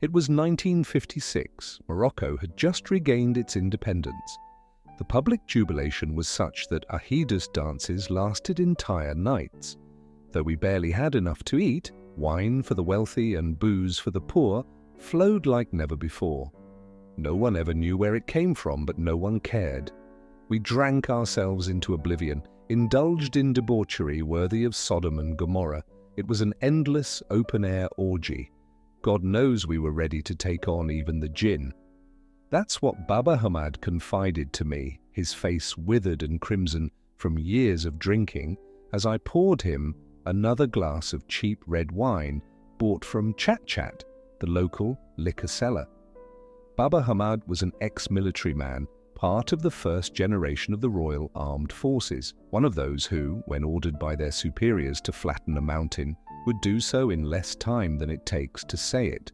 It was 1956. Morocco had just regained its independence. The public jubilation was such that Ahidas dances lasted entire nights. Though we barely had enough to eat, wine for the wealthy and booze for the poor flowed like never before. No one ever knew where it came from, but no one cared. We drank ourselves into oblivion, indulged in debauchery worthy of Sodom and Gomorrah. It was an endless, open-air orgy. God knows we were ready to take on even the jinn. That's what Baba Hmad confided to me, his face withered and crimson from years of drinking, as I poured him another glass of cheap red wine bought from Chat Chat, the local liquor seller. Baba Hmad was an ex-military man, part of the first generation of the Royal Armed Forces, one of those who, when ordered by their superiors to flatten a mountain, would do so in less time than it takes to say it.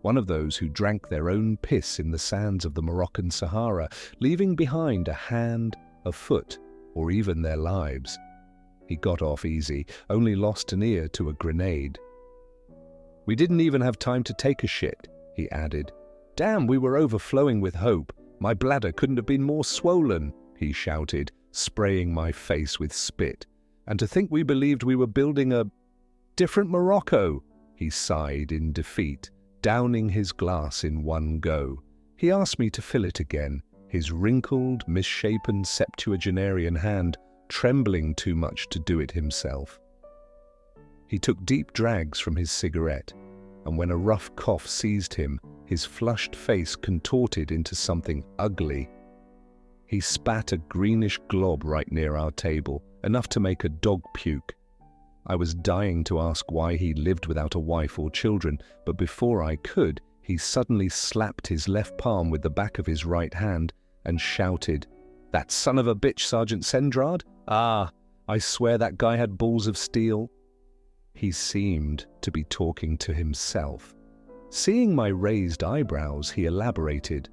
One of those who drank their own piss in the sands of the Moroccan Sahara, leaving behind a hand, a foot, or even their lives. He got off easy, only lost an ear to a grenade. "We didn't even have time to take a shit," he added. "Damn, we were overflowing with hope. My bladder couldn't have been more swollen," he shouted, spraying my face with spit. "And to think we believed we were building a different Morocco," he sighed in defeat, downing his glass in one go. He asked me to fill it again, his wrinkled, misshapen septuagenarian hand trembling too much to do it himself. He took deep drags from his cigarette, and when a rough cough seized him, his flushed face contorted into something ugly. He spat a greenish glob right near our table, enough to make a dog puke. I was dying to ask why he lived without a wife or children, but before I could, he suddenly slapped his left palm with the back of his right hand and shouted, "That son of a bitch, Sergeant Sendrad? Ah, I swear that guy had balls of steel." He seemed to be talking to himself. Seeing my raised eyebrows, he elaborated.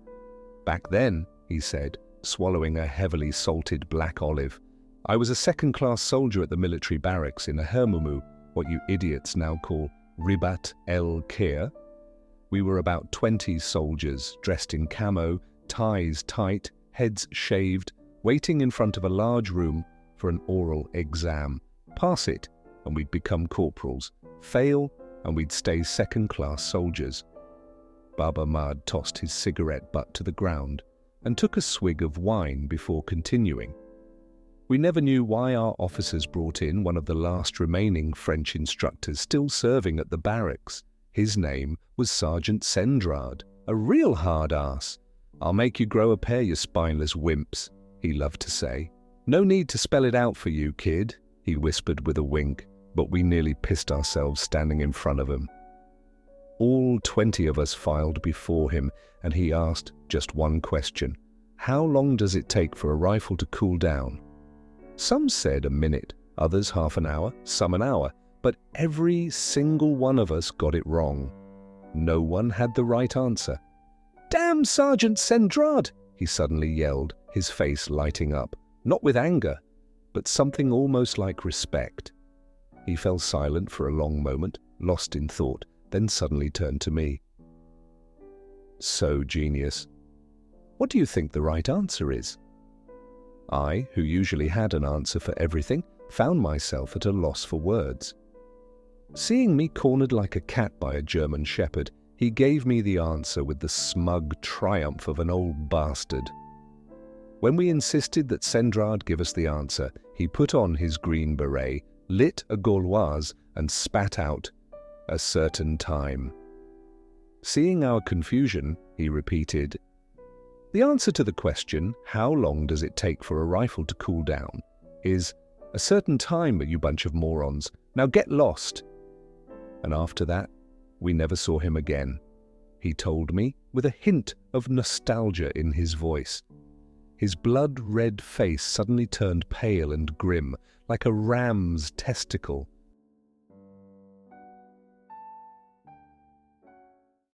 "Back then," he said, swallowing a heavily salted black olive, "I was a second-class soldier at the military barracks in a Hermumu, what you idiots now call Ribat el Kir. We were about 20 soldiers, dressed in camo, ties tight, heads shaved, waiting in front of a large room for an oral exam. Pass it, and we'd become corporals. Fail, and we'd stay second-class soldiers." Baba Hmad tossed his cigarette butt to the ground and took a swig of wine before continuing. "We never knew why our officers brought in one of the last remaining French instructors still serving at the barracks. His name was Sergeant Sendrad, a real hard ass. 'I'll make you grow a pair, you spineless wimps,' he loved to say. 'No need to spell it out for you, kid,' he whispered with a wink, but we nearly pissed ourselves standing in front of him. All 20 of us filed before him, and he asked just one question. How long does it take for a rifle to cool down? Some said a minute, others half an hour, some an hour, but every single one of us got it wrong. No one had the right answer. "Damn Sergeant Sendrad!" he suddenly yelled, his face lighting up, not with anger, but something almost like respect. He fell silent for a long moment, lost in thought, then suddenly turned to me. "So, genius, what do you think the right answer is?" I, who usually had an answer for everything, found myself at a loss for words. Seeing me cornered like a cat by a German shepherd, he gave me the answer with the smug triumph of an old bastard. When we insisted that Sendrad give us the answer, he put on his green beret, lit a Gauloise, and spat out, "A certain time." Seeing our confusion, he repeated, "The answer to the question, how long does it take for a rifle to cool down, is a certain time, you bunch of morons. Now get lost." And after that, we never saw him again. He told me with a hint of nostalgia in his voice. His blood-red face suddenly turned pale and grim, like a ram's testicle,